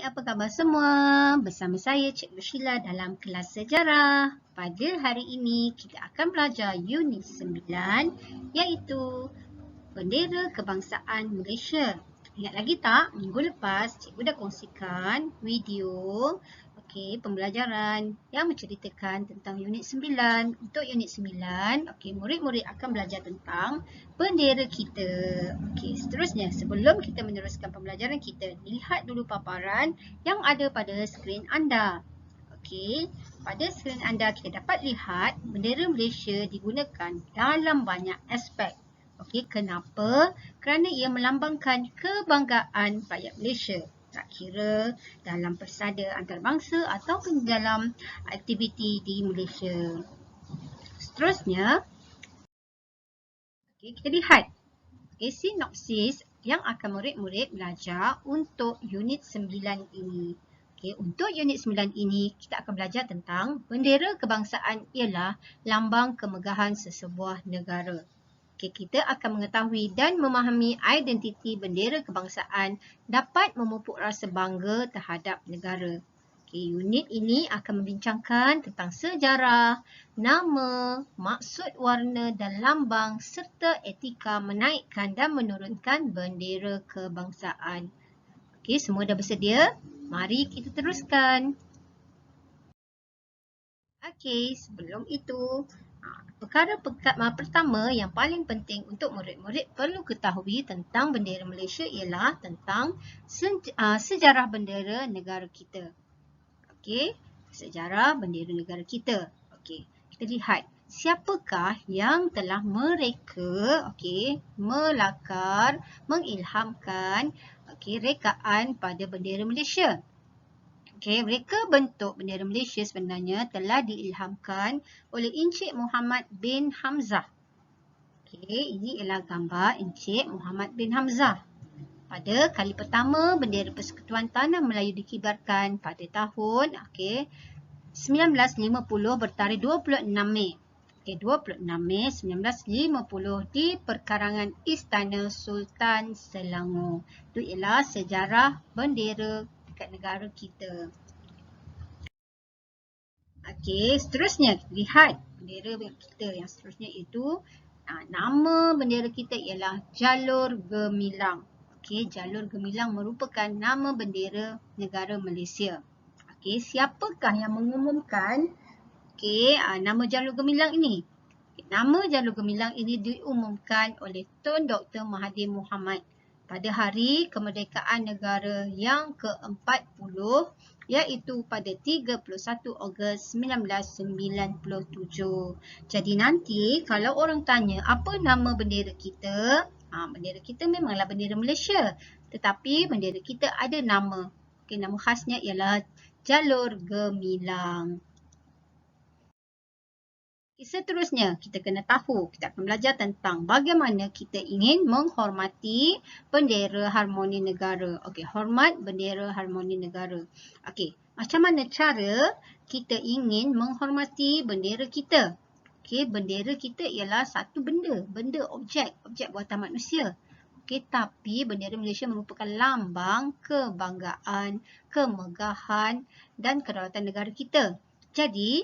apa khabar semua? Bersama saya Cikgu Sheila dalam kelas sejarah. Pada hari ini kita akan belajar unit 9 iaitu Bendera Kebangsaan Malaysia. Ingat lagi tak? Minggu lepas cikgu dah kongsikan video pembelajaran yang menceritakan tentang unit 9. Untuk unit 9, murid-murid akan belajar tentang bendera kita. Seterusnya, sebelum kita meneruskan pembelajaran kita, lihat dulu paparan yang ada pada skrin anda. Pada skrin anda kita dapat lihat bendera Malaysia digunakan dalam banyak aspek. Kenapa? Kerana ia melambangkan kebanggaan rakyat Malaysia. Tak kira dalam persada antarabangsa ataupun dalam aktiviti di Malaysia. Seterusnya, kita lihat sinopsis yang akan murid-murid belajar untuk unit 9 ini. Untuk unit 9 ini, kita akan belajar tentang bendera kebangsaan ialah lambang kemegahan sesebuah negara. Kita akan mengetahui dan memahami identiti bendera kebangsaan dapat memupuk rasa bangga terhadap negara. Unit ini akan membincangkan tentang sejarah, nama, maksud warna dan lambang serta etika menaikkan dan menurunkan bendera kebangsaan. Semua dah bersedia? Mari kita teruskan. Sebelum itu, perkara pertama yang paling penting untuk murid-murid perlu ketahui tentang bendera Malaysia ialah tentang sejarah bendera negara kita. Sejarah bendera negara kita. Kita lihat siapakah yang telah mereka melakar, mengilhamkan rekaan pada bendera Malaysia. Reka bentuk bendera Malaysia sebenarnya telah diilhamkan oleh Encik Muhammad bin Hamzah. Ini ialah gambar Encik Muhammad bin Hamzah. Pada kali pertama bendera Persekutuan Tanah Melayu dikibarkan pada tahun 1950 bertarikh 26 Mei. 26 Mei 1950 di perkarangan Istana Sultan Selangor. Itu ialah sejarah bendera dekat negara kita. Seterusnya kita lihat bendera kita yang seterusnya itu nama bendera kita ialah Jalur Gemilang. Jalur Gemilang merupakan nama bendera negara Malaysia. Siapakah yang mengumumkan nama Jalur Gemilang ini? Nama Jalur Gemilang ini diumumkan oleh Tun Dr. Mahathir Mohamad pada hari kemerdekaan negara yang ke-40 iaitu pada 31 Ogos 1997. Jadi nanti kalau orang tanya apa nama bendera kita, bendera kita memanglah bendera Malaysia, tetapi bendera kita ada nama. Nama khasnya ialah Jalur Gemilang. Seterusnya, kita kena tahu, kita akan belajar tentang bagaimana kita ingin menghormati bendera harmoni negara. Hormat bendera harmoni negara. Macam mana cara kita ingin menghormati bendera kita? Bendera kita ialah satu benda objek buatan manusia. Tapi bendera Malaysia merupakan lambang kebanggaan, kemegahan dan kedaulatan negara kita. Jadi,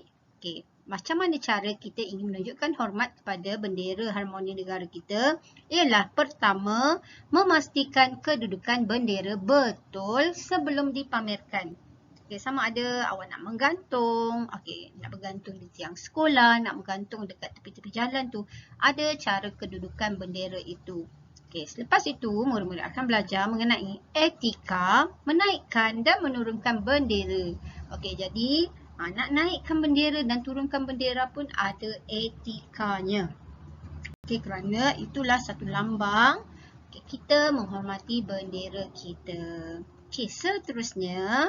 macam mana cara kita ingin menunjukkan hormat kepada bendera harmoni negara kita? Ialah pertama, memastikan kedudukan bendera betul sebelum dipamerkan. Sama ada awak nak menggantung, nak bergantung di tiang sekolah, nak menggantung dekat tepi-tepi jalan tu. Ada cara kedudukan bendera itu. Selepas itu, murid-murid akan belajar mengenai etika, menaikkan dan menurunkan bendera. Jadi nak naikkan bendera dan turunkan bendera pun ada etikanya. Kerana itulah satu lambang kita menghormati bendera kita. Seterusnya,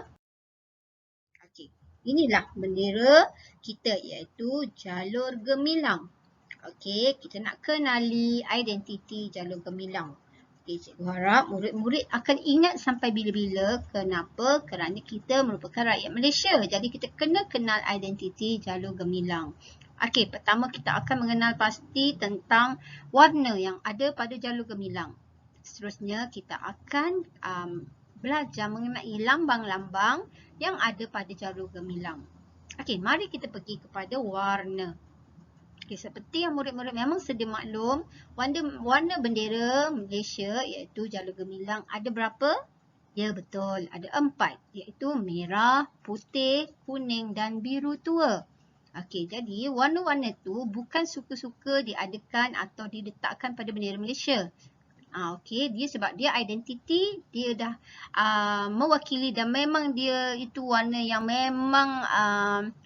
inilah bendera kita iaitu Jalur Gemilang. Kita nak kenali identiti Jalur Gemilang. Cikgu harap murid-murid akan ingat sampai bila-bila. Kenapa? Kerana kita merupakan rakyat Malaysia. Jadi kita kena kenal identiti Jalur Gemilang. Pertama kita akan mengenal pasti tentang warna yang ada pada Jalur Gemilang. Seterusnya kita akan belajar mengenai lambang-lambang yang ada pada jalur gemilang. Okey, mari kita pergi kepada warna. Okey, seperti yang murid-murid memang sedia maklum, warna bendera Malaysia iaitu jalur gemilang ada berapa? Ya, betul. Ada 4, iaitu merah, putih, kuning dan biru tua. Okey, jadi warna-warna tu bukan suka-suka diadakan atau diletakkan pada bendera Malaysia. Okey, dia sebab dia identiti, dia dah mewakili dan memang dia itu warna yang memang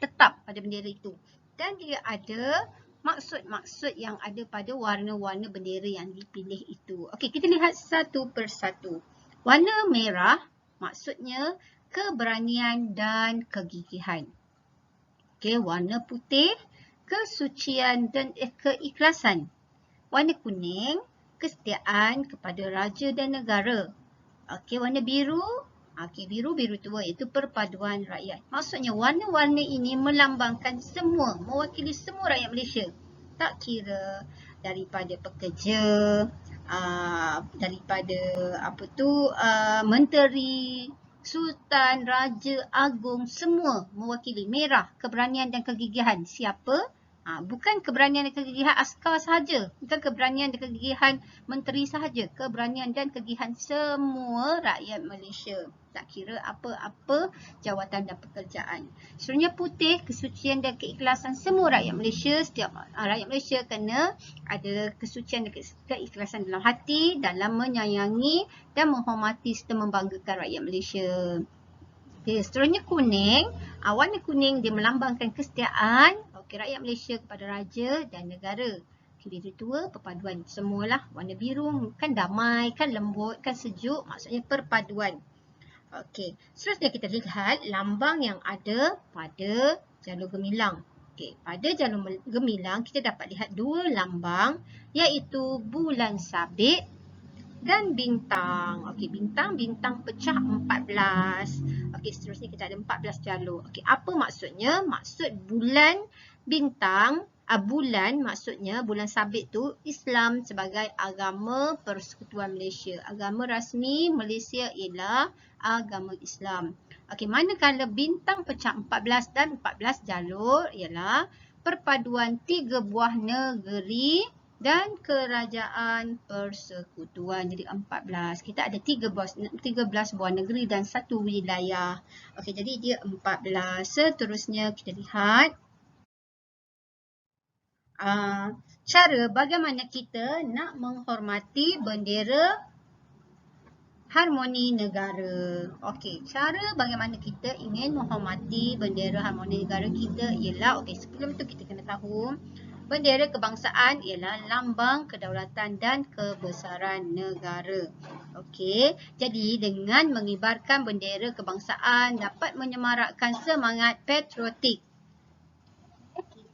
tetap pada bendera itu. Dan dia ada maksud-maksud yang ada pada warna-warna bendera yang dipilih itu. Okey, kita lihat satu persatu. Warna merah maksudnya keberanian dan kegigihan. Okey, warna putih kesucian dan keikhlasan. Warna kuning kesetiaan kepada raja dan negara. Okey, warna biru. Okey, biru tua iaitu perpaduan rakyat. Maksudnya warna-warna ini melambangkan semua, mewakili semua rakyat Malaysia. Tak kira daripada pekerja, daripada menteri, sultan, raja, agung, semua mewakili. Merah, keberanian dan kegigihan. Siapa? Bukan keberanian dan kegigihan askar sahaja. Bukan keberanian dan kegigihan menteri sahaja. Keberanian dan kegigihan semua rakyat Malaysia. Tak kira apa-apa jawatan dan pekerjaan. Sebenarnya putih, kesucian dan keikhlasan semua rakyat Malaysia. Setiap rakyat Malaysia kena ada kesucian dan keikhlasan dalam hati, dalam menyayangi dan menghormati serta membanggakan rakyat Malaysia. Okay, seterusnya kuning. Warna kuning dia melambangkan kesetiaan rakyat Malaysia kepada raja dan negara. Biru tua, perpaduan. Semualah warna biru kan damai, kan lembut, kan sejuk. Maksudnya perpaduan. Okey, seterusnya kita lihat lambang yang ada pada jalur gemilang. Okey, pada jalur gemilang kita dapat lihat dua lambang iaitu bulan sabit dan bintang. Okey, bintang pecah 14. Okey, seterusnya kita ada 14 jalur. Okey, apa maksudnya? Maksud bulan bintang, bulan maksudnya bulan sabit tu Islam sebagai agama persekutuan Malaysia. Agama rasmi Malaysia ialah agama Islam. Okey, manakala bintang pecah 14 dan 14 jalur ialah perpaduan 3 buah negeri dan kerajaan persekutuan. Jadi 14. Kita ada 13 buah negeri dan 1 wilayah. Okey, jadi dia 14. Seterusnya kita lihat cara bagaimana kita nak menghormati bendera harmoni negara. Okey, cara bagaimana kita ingin menghormati bendera harmoni negara kita ialah, okey, sebelum tu kita kena tahu bendera kebangsaan ialah lambang kedaulatan dan kebesaran negara. Okey, jadi dengan mengibarkan bendera kebangsaan dapat menyemarakkan semangat patriotik.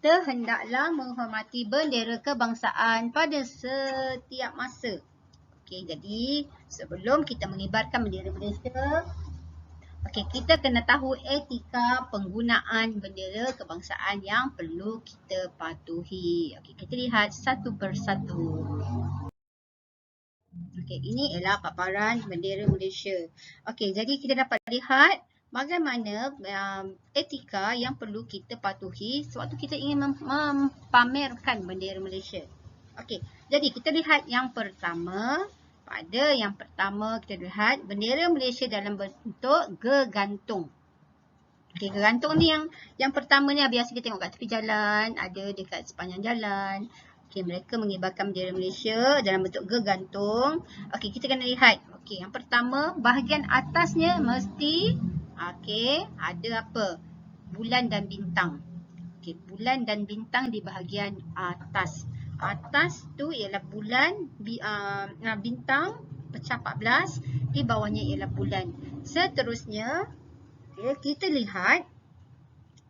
Kita hendaklah menghormati bendera kebangsaan pada setiap masa. Okey, jadi sebelum kita mengibarkan bendera Malaysia, okey, kita kena tahu etika penggunaan bendera kebangsaan yang perlu kita patuhi. Okey, kita lihat satu persatu. Okey, ini ialah paparan bendera Malaysia. Okey, jadi kita dapat lihat bagaimana etika yang perlu kita patuhi sewaktu kita ingin mempamerkan bendera Malaysia. Okey, jadi kita lihat yang pertama. Pada yang pertama kita lihat bendera Malaysia dalam bentuk gegantung. Okey, gegantung ni yang pertama ni biasa kita tengok kat tepi jalan, ada dekat sepanjang jalan. Okey, mereka mengibarkan bendera Malaysia dalam bentuk gegantung. Okey, kita kena lihat. Okey, yang pertama bahagian atasnya mesti ada apa? Bulan dan bintang. Okey, bulan dan bintang di bahagian atas. Atas tu ialah bulan, bintang pecah 14, di bawahnya ialah bulan. Seterusnya, kita lihat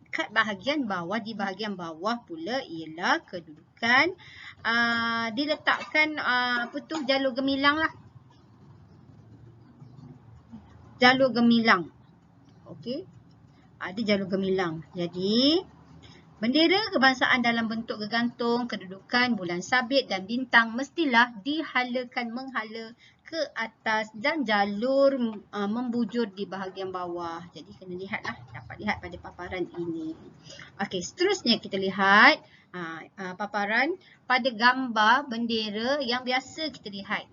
kat bahagian bawah, di bahagian bawah pula ialah kedudukan, diletakkan jalur gemilang lah. Jalur gemilang. Okey. Ada jalur gemilang. Jadi, bendera kebangsaan dalam bentuk gegantung, kedudukan, bulan sabit dan bintang mestilah menghala ke atas dan jalur membujur di bahagian bawah. Jadi kena lihatlah, dapat lihat pada paparan ini. Okey, seterusnya kita lihat paparan pada gambar bendera yang biasa kita lihat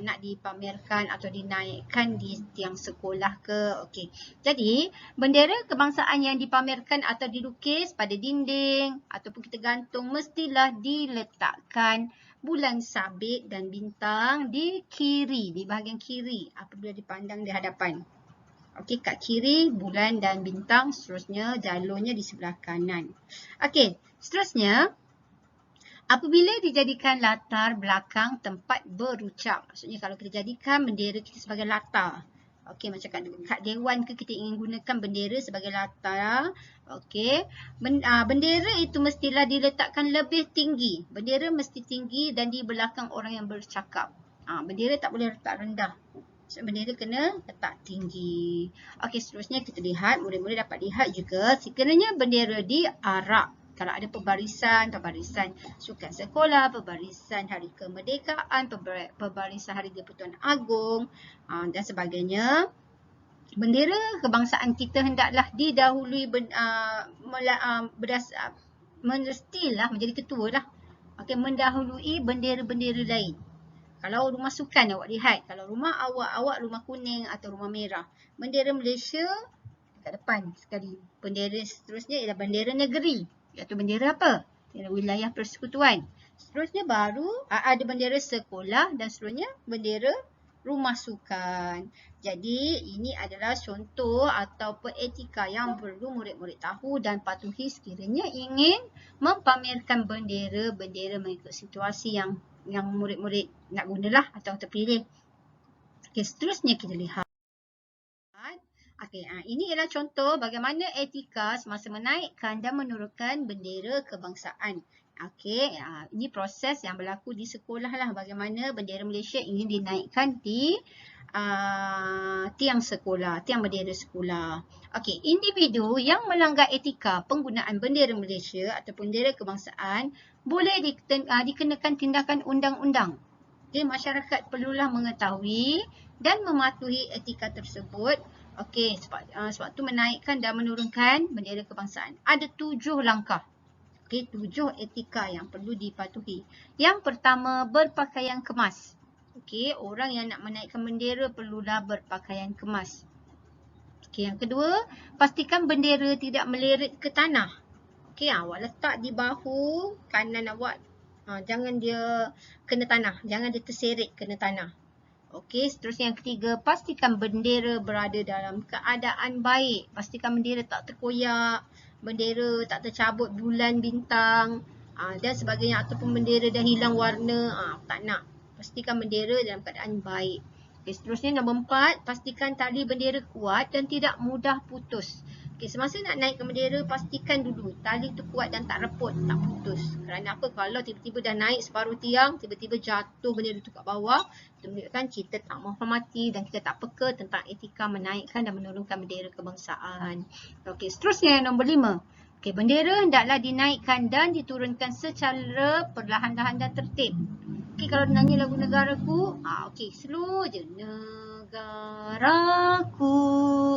nak dipamerkan atau dinaikkan di tiang sekolah ke. Okey. Jadi, bendera kebangsaan yang dipamerkan atau dilukis pada dinding ataupun kita gantung mestilah diletakkan bulan sabit dan bintang di kiri, di bahagian kiri apabila dipandang di hadapan. Okey, kat kiri bulan dan bintang, seterusnya jalurnya di sebelah kanan. Okey, seterusnya apabila dijadikan latar belakang tempat berucap. Maksudnya kalau kita jadikan bendera kita sebagai latar. Okey, macam kat dewan ke kita ingin gunakan bendera sebagai latar. Okey, bendera itu mestilah diletakkan lebih tinggi. Bendera mesti tinggi dan di belakang orang yang bercakap. Bendera tak boleh letak rendah. Bendera kena letak tinggi. Okey, seterusnya kita lihat, murid-murid dapat lihat juga sekiranya bendera diarak. Kalau ada pembarisan sukan sekolah, pembarisan hari kemerdekaan, pembarisan hari di-Pertuan Agong dan sebagainya. Bendera kebangsaan kita hendaklah didahului mestilah menjadi ketua lah. Okey, mendahului bendera-bendera lain. Kalau rumah sukan awak lihat, kalau rumah awak rumah kuning atau rumah merah, bendera Malaysia kat depan sekali. Bendera seterusnya ialah bendera negeri, iaitu bendera apa? Bendera wilayah persekutuan. Seterusnya baru ada bendera sekolah dan seterusnya bendera rumah sukan. Jadi ini adalah contoh ataupun etika yang perlu murid-murid tahu dan patuhi sekiranya ingin mempamerkan bendera-bendera mengikut situasi yang murid-murid nak gunalah atau terpilih. Okey, seterusnya kita lihat. Okey, ini ialah contoh bagaimana etika semasa menaikkan dan menurunkan bendera kebangsaan. Okey, ini proses yang berlaku di sekolah lah, bagaimana bendera Malaysia ingin dinaikkan di tiang sekolah, tiang bendera sekolah. Okey, individu yang melanggar etika penggunaan bendera Malaysia atau bendera kebangsaan boleh dikenakan tindakan undang-undang. Okey, masyarakat perlulah mengetahui dan mematuhi etika tersebut. Okey, sebab tu menaikkan dan menurunkan bendera kebangsaan. Ada 7 langkah. Okey, 7 etika yang perlu dipatuhi. Yang pertama, berpakaian kemas. Okey, orang yang nak menaikkan bendera perlulah berpakaian kemas. Okey, yang kedua, pastikan bendera tidak melirit ke tanah. Okey, awak letak di bahu kanan awak. Jangan dia kena tanah, jangan dia terseret kena tanah. Okey, seterusnya yang ketiga, pastikan bendera berada dalam keadaan baik. Pastikan bendera tak terkoyak, bendera tak tercabut bulan, bintang dan sebagainya, ataupun bendera dah hilang warna, tak nak. Pastikan bendera dalam keadaan baik. Okey, seterusnya nombor 4, pastikan tali bendera kuat dan tidak mudah putus. Okey, semasa nak naikkan bendera, pastikan dulu tali tu kuat dan tak reput, tak putus. Kerana apa? Kalau tiba-tiba dah naik separuh tiang, tiba-tiba jatuh bendera tu kat bawah, itu menunjukkan kita tak menghormati dan kita tak peka tentang etika menaikkan dan menurunkan bendera kebangsaan. Okey, seterusnya nombor 5. Okey, bendera hendaklah dinaikkan dan diturunkan secara perlahan-lahan dan tertib. Okey, kalau nyanyi lagu negaraku, okey, slow je. Negaraku.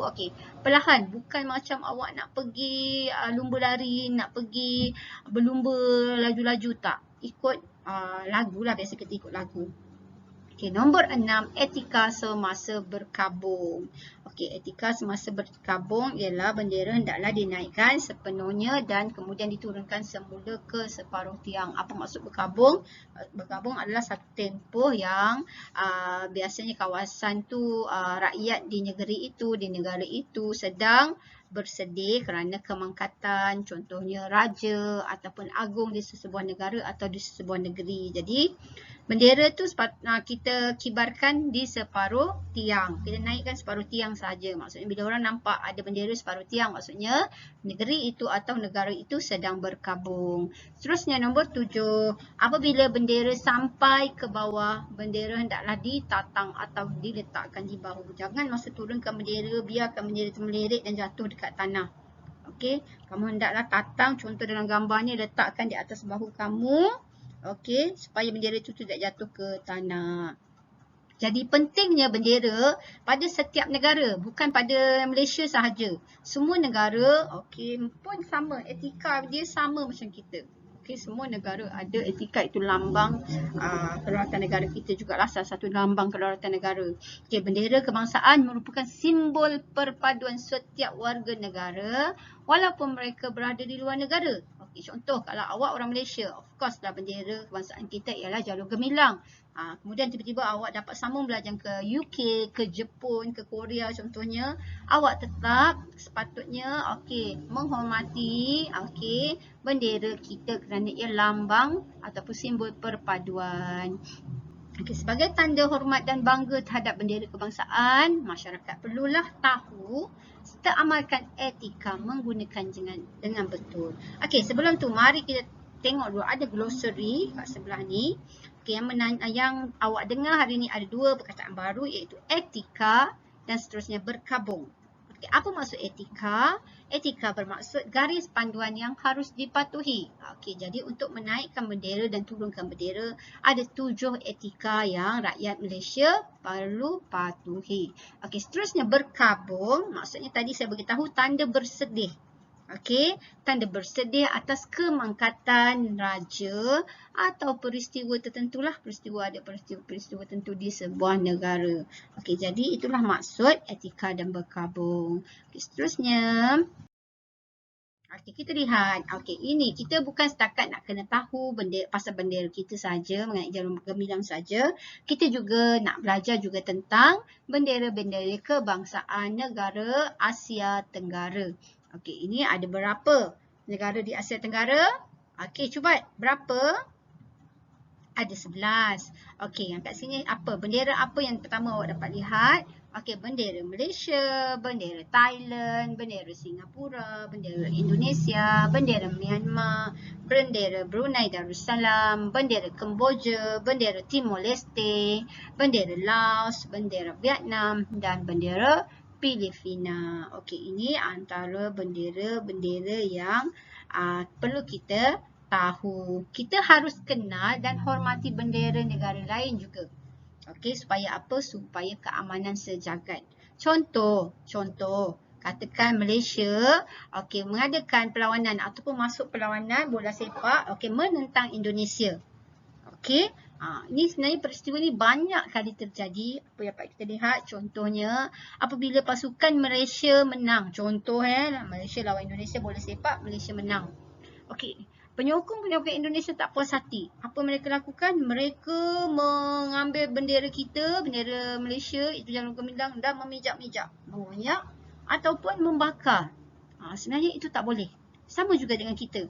Okey, perlahan, bukan macam awak nak pergi lumba lari, nak pergi berlumba laju-laju, tak. Ikut lagu lah, biasa kita ikut lagu. Okey, nombor 6, etika semasa berkabung. Okey, etika semasa berkabung ialah bendera hendaklah dinaikkan sepenuhnya dan kemudian diturunkan semula ke separuh tiang. Apa maksud berkabung? Berkabung adalah satu tempoh yang biasanya kawasan tu rakyat di negeri itu, di negara itu sedang bersedih kerana kemangkatan, contohnya raja ataupun agung di sesebuah negara atau di sesebuah negeri. Jadi bendera tu kita kibarkan di separuh tiang. Kita naikkan separuh tiang saja. Maksudnya bila orang nampak ada bendera separuh tiang, maksudnya negeri itu atau negara itu sedang berkabung. Seterusnya nombor 7, apabila bendera sampai ke bawah, bendera hendaklah ditatang atau diletakkan di bahu. Jangan masa turunkan bendera, biarkan bendera itu melirit dan jatuh dekat tanah. Okey, kamu hendaklah tatang, contoh dalam gambar ni, letakkan di atas bahu kamu. Okey, supaya bendera itu tidak jatuh ke tanah. Jadi pentingnya bendera pada setiap negara, bukan pada Malaysia sahaja. Semua negara pun sama, etika dia sama macam kita. Semua negara ada etika, itu lambang kedaulatan negara kita jugalah, salah satu lambang kedaulatan negara. Bendera kebangsaan merupakan simbol perpaduan setiap warga negara walaupun mereka berada di luar negara. Contoh, kalau awak orang Malaysia, of course lah bendera kebangsaan kita ialah jalur gemilang. Kemudian tiba-tiba awak dapat sambung belajar ke UK, ke Jepun, ke Korea contohnya, awak tetap sepatutnya menghormati bendera kita kerana ia lambang ataupun simbol perpaduan. Sebagai tanda hormat dan bangga terhadap bendera kebangsaan, masyarakat perlulah tahu serta amalkan etika menggunakan dengan betul. Sebelum tu mari kita tengok dulu, ada glossary kat sebelah ni. Yang awak dengar hari ni ada 2 perkataan baru, iaitu etika dan seterusnya berkabung. Apa maksud etika? Etika bermaksud garis panduan yang harus dipatuhi. Jadi untuk menaikkan bendera dan turunkan bendera, ada 7 etika yang rakyat Malaysia perlu patuhi. Seterusnya berkabung, maksudnya tadi saya beritahu tanda bersedih. Tanda bersedih atas kemangkatan raja atau peristiwa tertentulah, ada peristiwa tertentu di sebuah negara. Jadi itulah maksud etika dan berkabung. Seterusnya, kita lihat, ini kita bukan setakat nak kena tahu pasal bendera kita saja, mengenai jalur gemilang saja. Kita juga nak belajar juga tentang bendera-bendera kebangsaan negara Asia Tenggara. Ini ada berapa negara di Asia Tenggara? Cuba berapa? Ada 11. Yang kat sini apa? Bendera apa yang pertama awak dapat lihat? Bendera Malaysia, bendera Thailand, bendera Singapura, bendera Indonesia, bendera Myanmar, bendera Brunei Darussalam, bendera Kemboja, bendera Timor Leste, bendera Laos, bendera Vietnam dan bendera Filipina. Ini antara bendera-bendera yang perlu kita tahu. Kita harus kenal dan hormati bendera negara lain juga. Supaya apa? Supaya keamanan sejagat. Contoh, katakan Malaysia mengadakan perlawanan ataupun masuk perlawanan bola sepak menentang Indonesia. Ini sebenarnya peristiwa ni banyak kali terjadi. Apa yang dapat kita lihat contohnya apabila pasukan Malaysia menang. Malaysia lawan Indonesia bola sepak, Malaysia menang. Penyokong Indonesia tak puas hati. Apa mereka lakukan? Mereka mengambil bendera kita, bendera Malaysia, itu jalur gemilang, dan memijak-mijak, mengonyak ataupun membakar. Sebenarnya itu tak boleh. Sama juga dengan kita.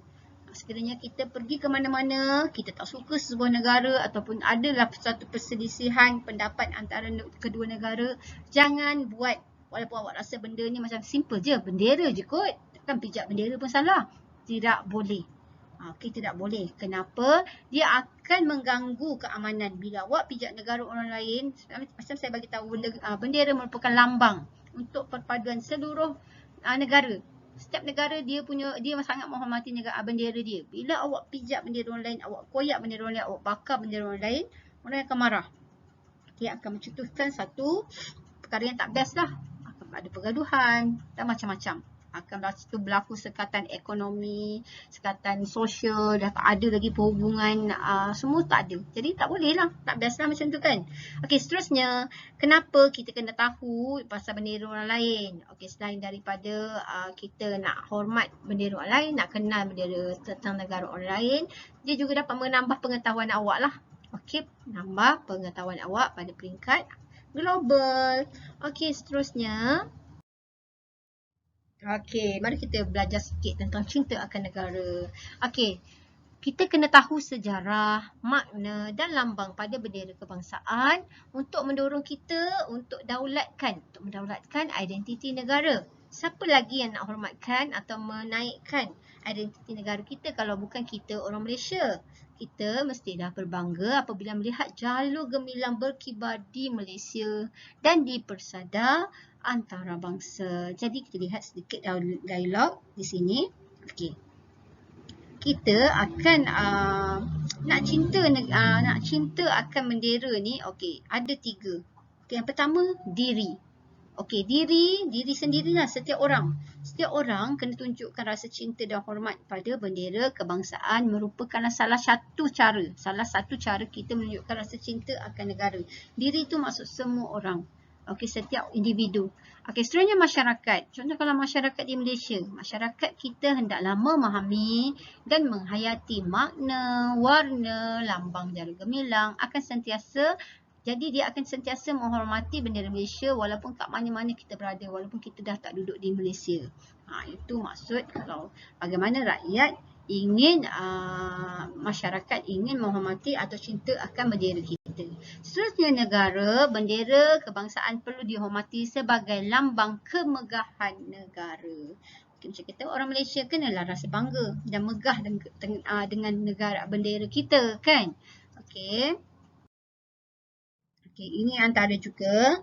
Sekiranya kita pergi ke mana-mana, kita tak suka sebuah negara ataupun adalah satu perselisihan pendapat antara kedua negara, jangan buat, walaupun awak rasa benda ni macam simple je, bendera je kot, takkan pijak bendera pun salah. Tidak boleh. Tidak boleh. Kenapa? Dia akan mengganggu keamanan. Bila awak pijak negara orang lain, macam saya bagi tahu, bendera merupakan lambang untuk perpaduan seluruh negara. Setiap negara dia sangat menghormati bendera dia. Bila awak pijak bendera orang lain, awak koyak bendera orang lain, awak bakar bendera orang lain, orang akan marah. Dia akan mencetuskan satu perkara yang tak best lah. Akan ada pergaduhan dan macam-macam. Akan berlaku sekatan ekonomi, sekatan sosial, dah tak ada lagi perhubungan, semua tak ada. Jadi tak boleh lah, tak best lah macam tu kan. Seterusnya, kenapa kita kena tahu pasal bendera orang lain? Selain daripada kita nak hormat bendera orang lain, nak kenal bendera tentang negara orang lain, dia juga dapat menambah pengetahuan awak lah. Menambah pengetahuan awak pada peringkat global. Seterusnya, mari kita belajar sikit tentang cinta akan negara. Kita kena tahu sejarah, makna dan lambang pada bendera kebangsaan untuk mendorong kita untuk mendaulatkan identiti negara. Siapa lagi yang nak hormatkan atau menaikkan identiti negara kita kalau bukan kita orang Malaysia? Kita mestilah berbangga apabila melihat jalur gemilang berkibar di Malaysia dan di persada antarabangsa. Jadi kita lihat sedikit dialog di sini. kita akan nak cinta akan bendera ni, okey, ada 3. Okay, yang pertama diri. Okey, diri sendirilah setiap orang. Setiap orang kena tunjukkan rasa cinta dan hormat pada bendera kebangsaan merupakan salah satu cara kita menunjukkan rasa cinta akan negara. Diri itu maksud semua orang. Okey, setiap individu. Okey, seterusnya masyarakat. Contoh kalau masyarakat di Malaysia, masyarakat kita hendaklah memahami dan menghayati makna, warna, lambang jari gemilang jadi dia akan sentiasa menghormati bendera Malaysia walaupun kat mana-mana kita berada, walaupun kita dah tak duduk di Malaysia. Itu maksud kalau bagaimana rakyat ingin, masyarakat ingin menghormati atau cinta akan bendera kita. Seterusnya negara, bendera kebangsaan perlu dihormati sebagai lambang kemegahan negara. Okay, macam kita orang Malaysia kenalah rasa bangga dan megah dengan negara bendera kita kan. Okey. Okey, ini antara juga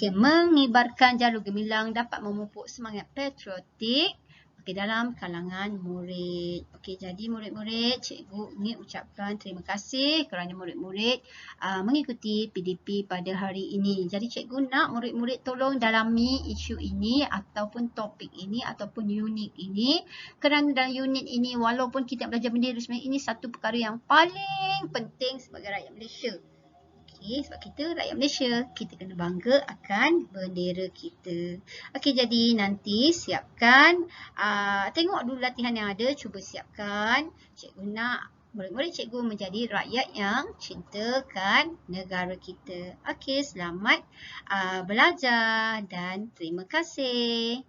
mengibarkan jalur gemilang dapat memupuk semangat patriotik dalam kalangan murid. Okey, jadi murid-murid, cikgu ingin ucapkan terima kasih kerana murid-murid mengikuti PDP pada hari ini. Jadi cikgu nak murid-murid tolong dalami isu ini ataupun topik ini ataupun unit ini, kerana dalam unit ini walaupun kita belajar bendera, sebenarnya ini satu perkara yang paling penting sebagai rakyat Malaysia. Okey, sebab kita rakyat Malaysia, kita kena bangga akan bendera kita. Okey, jadi nanti siapkan, tengok dulu latihan yang ada, cuba siapkan. Cikgu nak murid-murid cikgu menjadi rakyat yang cintakan negara kita. Okey, selamat belajar dan terima kasih.